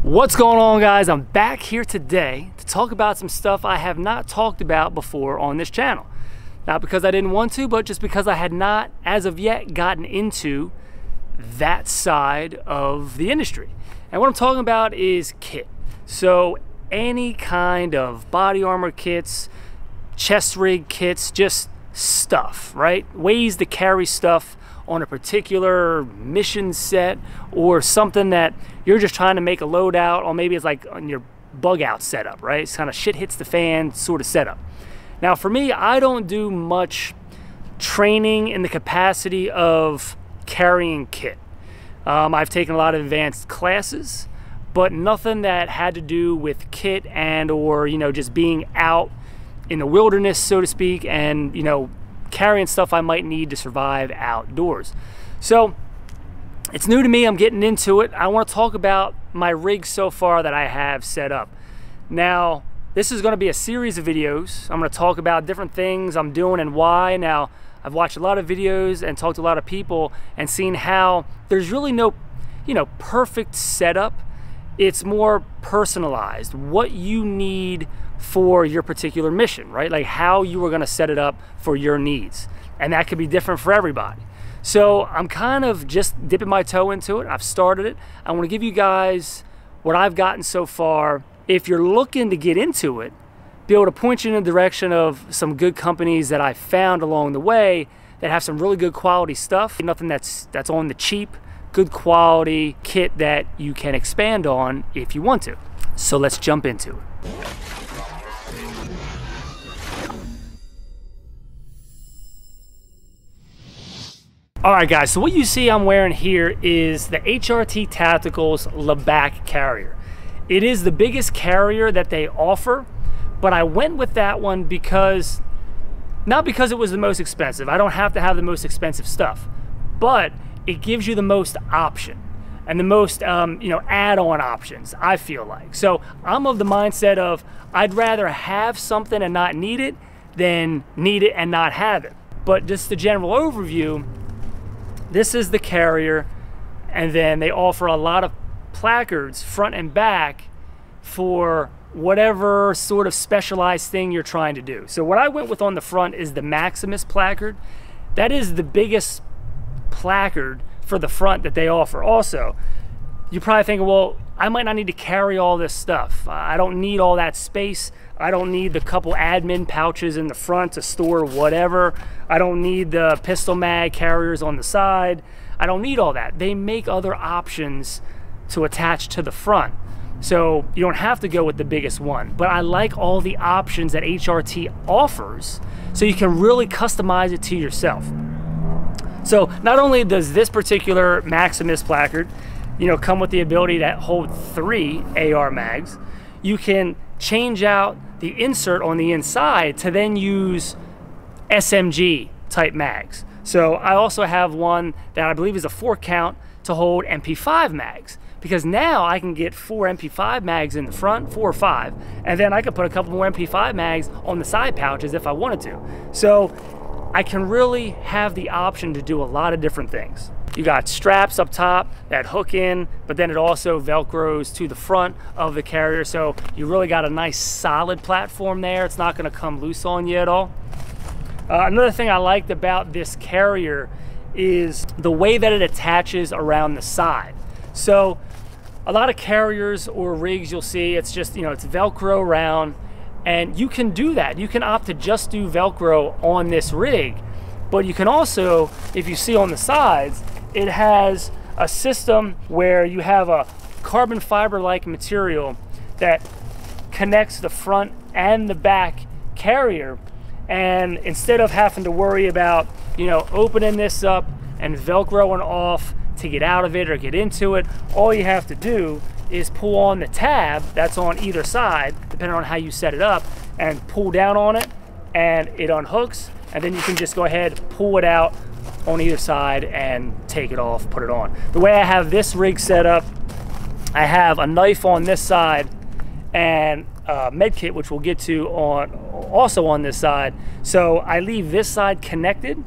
What's going on, guys? I'm back here today to talk about some stuff I have not talked about before on this channel. Not because I didn't want to, but just because I had not, as of yet, gotten into that side of the industry. And what I'm talking about is kit. So any kind of body armor kits, chest rig kits, just stuff, right? Ways to carry stuff on a particular mission set or something that you're just trying to make a loadout, or maybe it's like on your bug out setup, right? It's kind of shit hits the fan sort of setup. Now for me, I don't do much training in the capacity of carrying kit. I've taken a lot of advanced classes, but nothing that had to do with kit and or, you know, just being out in the wilderness, so to speak, and, you know, carrying stuff I might need to survive outdoors. So it's new to me. I'm getting into it. I want to talk about my rig so far that I have set up. Now, this is going to be a series of videos. I'm going to talk about different things I'm doing and why. Now, I've watched a lot of videos and talked to a lot of people and seen how there's really no, you know, perfect setup. It's more personalized, what you need for your particular mission, right? Like how you are going to set it up for your needs. And that could be different for everybody. So I'm kind of just dipping my toe into it. I've started it. I want to give you guys what I've gotten so far. If you're looking to get into it, be able to point you in the direction of some good companies that I found along the way that have some really good quality stuff. Nothing that's on the cheap, good quality kit that you can expand on if you want to. So let's jump into it. Alright guys, so what you see I'm wearing here is the HRT Tacticals Lebac carrier. It is the biggest carrier that they offer, but I went with that one because, not because it was the most expensive. I don't have to have the most expensive stuff, but it gives you the most option and the most you know, add-on options, I feel like. So I'm of the mindset of I'd rather have something and not need it than need it and not have it. But just the general overview, this is the carrier, and then they offer a lot of placards front and back for whatever sort of specialized thing you're trying to do. So what I went with on the front is the Maximus placard. That is the biggest placard for the front that they offer. Also, you're probably thinking, well, I might not need to carry all this stuff. I don't need all that space. I don't need the couple admin pouches in the front to store whatever. I don't need the pistol mag carriers on the side. I don't need all that. They make other options to attach to the front. So you don't have to go with the biggest one. But I like all the options that HRT offers, so you can really customize it to yourself. So not only does this particular Maximus placard, you know, come with the ability to hold 3 AR mags, you can change out the insert on the inside to then use SMG type mags. So I also have one that I believe is a 4 count to hold MP5 mags, because now I can get 4 MP5 mags in the front, 4 or 5, and then I can put a couple more MP5 mags on the side pouches if I wanted to. So I can really have the option to do a lot of different things. You got straps up top that hook in, but then it also velcros to the front of the carrier, so you really got a nice solid platform there. It's not going to come loose on you at all. Another thing I liked about this carrier is the way that it attaches around the side. So a lot of carriers or rigs you'll see, it's just, you know, it's velcro around, and you can do that. You can opt to just do velcro on this rig, but you can also, if you see on the sides, it has a system where you have a carbon fiber like material that connects the front and the back carrier, and instead of having to worry about, you know, opening this up and velcroing off to get out of it or get into it, all you have to do is pull on the tab that's on either side, depending on how you set it up, and pull down on it and it unhooks, and then you can just go ahead, pull it out on either side and take it off, put it on. The way I have this rig set up, I have a knife on this side and a med kit, which we'll get to also on this side. So I leave this side connected,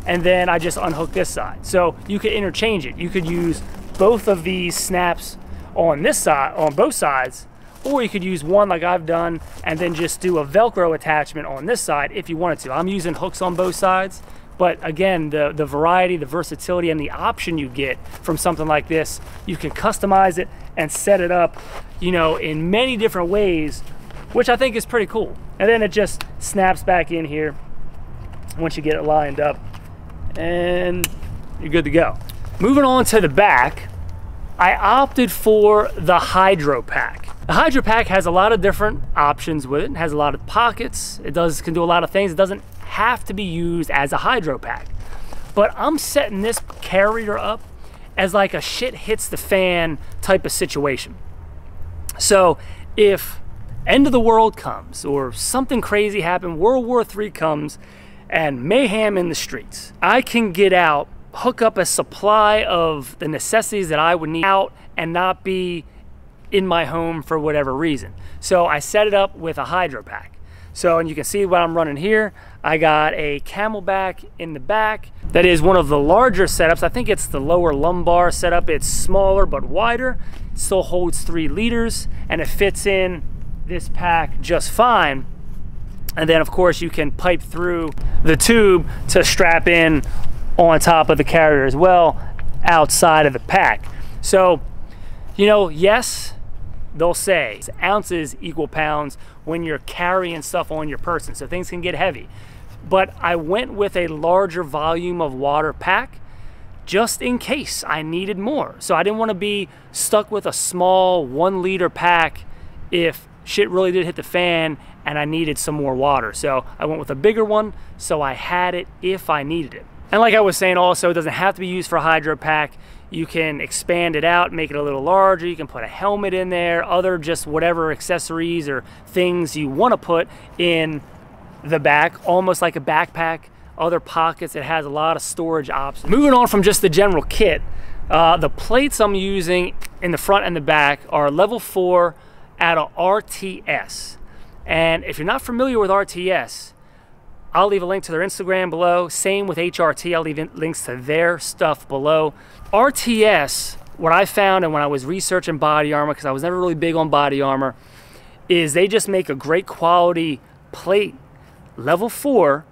and then I just unhook this side. So you could interchange it. You could use both of these snaps on this side, on both sides, or you could use one like I've done and then just do a Velcro attachment on this side if you wanted to. I'm using hooks on both sides, but again, the variety, the versatility, and the option you get from something like this, you can customize it and set it up, you know, in many different ways, which I think is pretty cool. And then it just snaps back in here once you get it lined up, and you're good to go. Moving on to the back, I opted for the Hydro Pack. The Hydro Pack has a lot of different options with it. It has a lot of pockets. It can do a lot of things. It doesn't have to be used as a Hydro Pack. But I'm setting this carrier up as like a shit hits the fan type of situation. So if end of the world comes or something crazy happens, World War III comes and mayhem in the streets, I can get out, hook up a supply of the necessities that I would need out and not be in my home for whatever reason. So I set it up with a Hydro Pack. So, and you can see what I'm running here. I got a Camelback in the back. That is one of the larger setups. I think it's the lower lumbar setup. It's smaller but wider. It still holds 3 liters and it fits in this pack just fine. And then of course you can pipe through the tube to strap in on top of the carrier as well, outside of the pack. So, you know, yes, they'll say ounces equal pounds when you're carrying stuff on your person, so things can get heavy. But I went with a larger volume of water pack just in case I needed more. So I didn't want to be stuck with a small 1 liter pack if shit really did hit the fan and I needed some more water. So I went with a bigger one, so I had it if I needed it. And like I was saying also, it doesn't have to be used for a Hydro Pack. You can expand it out, make it a little larger. You can put a helmet in there, other just whatever accessories or things you want to put in the back, almost like a backpack. Other pockets, it has a lot of storage options. Moving on from just the general kit, the plates I'm using in the front and the back are level 4 out of RTS. And if you're not familiar with RTS, I'll leave a link to their Instagram below. Same with HRT, I'll leave links to their stuff below. RTS, what I found and when I was researching body armor, because I was never really big on body armor, is they just make a great quality plate, level 4,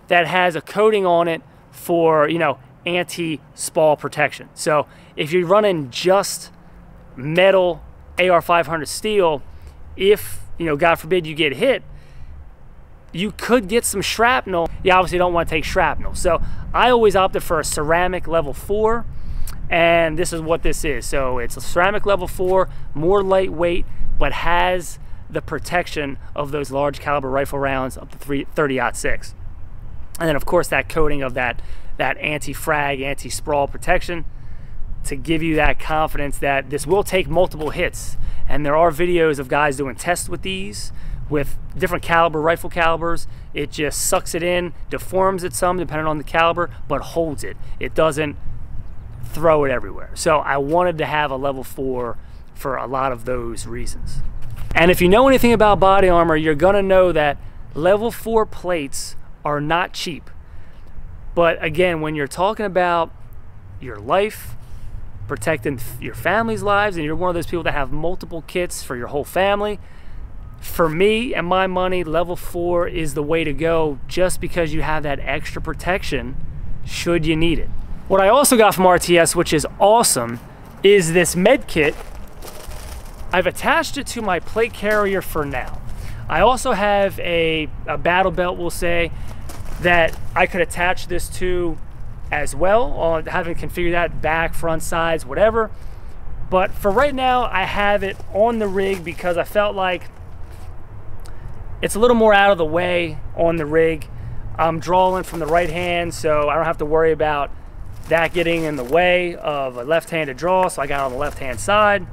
that has a coating on it for, you know, anti-spall protection. So if you're running just metal AR-500 steel, if, you know, God forbid you get hit, you could get some shrapnel. You obviously don't want to take shrapnel. So I always opted for a ceramic level 4, and this is what this is. So it's a ceramic level 4, more lightweight, but has the protection of those large caliber rifle rounds up to 30-06. And then of course that coating of that anti-frag, anti-sprawl protection to give you that confidence that this will take multiple hits. And there are videos of guys doing tests with these, with different caliber rifle calibers. It just sucks it in, deforms it some depending on the caliber, but holds it. It doesn't throw it everywhere. So I wanted to have a level 4 for a lot of those reasons. And if you know anything about body armor, you're gonna know that level 4 plates are not cheap. But again, when you're talking about your life, protecting your family's lives, and you're one of those people that have multiple kits for your whole family, for me and my money, level 4 is the way to go, just because you have that extra protection should you need it. What I also got from RTS, which is awesome, is this med kit. I've attached it to my plate carrier for now. I also have a battle belt, we'll say, that I could attach this to as well, on having configured that back, front, sides, whatever. But for right now, I have it on the rig because I felt like it's a little more out of the way on the rig. I'm drawing from the right hand, so I don't have to worry about that getting in the way of a left-handed draw, so I got it on the left-hand side.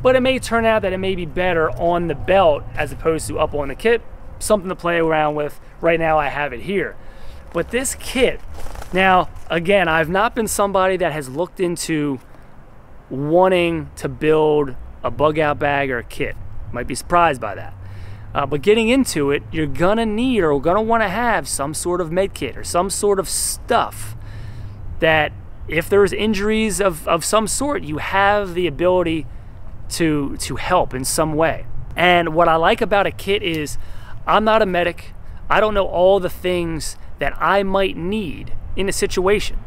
But it may turn out that it may be better on the belt as opposed to up on the kit. Something to play around with. Right now I have it here. But this kit, now again, I've not been somebody that has looked into wanting to build a bug out bag or a kit. Might be surprised by that. But getting into it, you're gonna need or gonna wanna have some sort of med kit or some sort of stuff that if there's injuries of some sort, you have the ability to help in some way. And what I like about a kit is I'm not a medic. I don't know all the things that I might need in a situation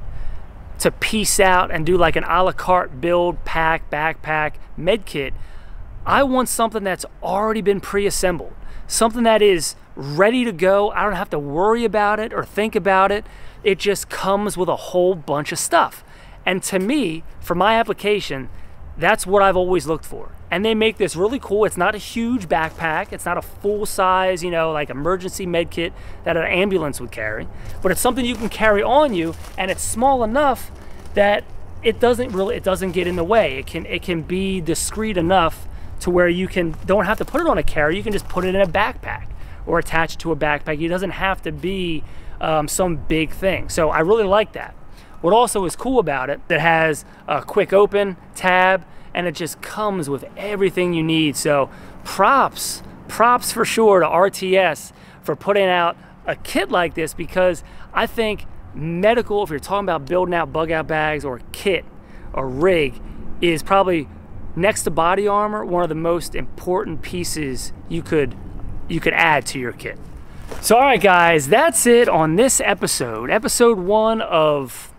to piece out and do like an a la carte build, pack, backpack, med kit. I want something that's already been pre-assembled, something that is ready to go. I don't have to worry about it or think about it. It just comes with a whole bunch of stuff. And to me, for my application, that's what I've always looked for. And they make this really cool. It's not a huge backpack. It's not a full size, you know, like emergency med kit that an ambulance would carry, but it's something you can carry on you, and it's small enough that it doesn't get in the way. It can be discreet enough to where you don't have to put it on a carrier. You can just put it in a backpack or attach it to a backpack. It doesn't have to be some big thing. So I really like that. What also is cool about it, that has a quick open tab, and it just comes with everything you need. So props for sure to RTS for putting out a kit like this, because I think medical, if you're talking about building out bug out bags or a kit or rig, is probably next to body armor one of the most important pieces you could add to your kit. So all right guys, that's it on this episode 1 of,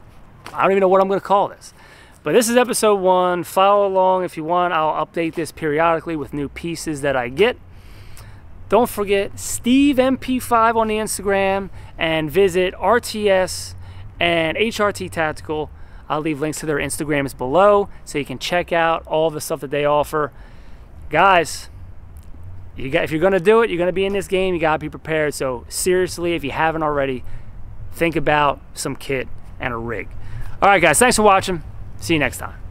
I don't even know what I'm going to call this, but this is episode 1. Follow along if you want. I'll update this periodically with new pieces that I get. Don't forget Steve MP5 on the Instagram, and visit RTS and HRT Tactical. I'll leave links to their Instagrams below so you can check out all the stuff that they offer. Guys, if you're going to do it, you're going to be in this game, you got to be prepared. So seriously, if you haven't already, think about some kit and a rig. All right, guys, thanks for watching. See you next time.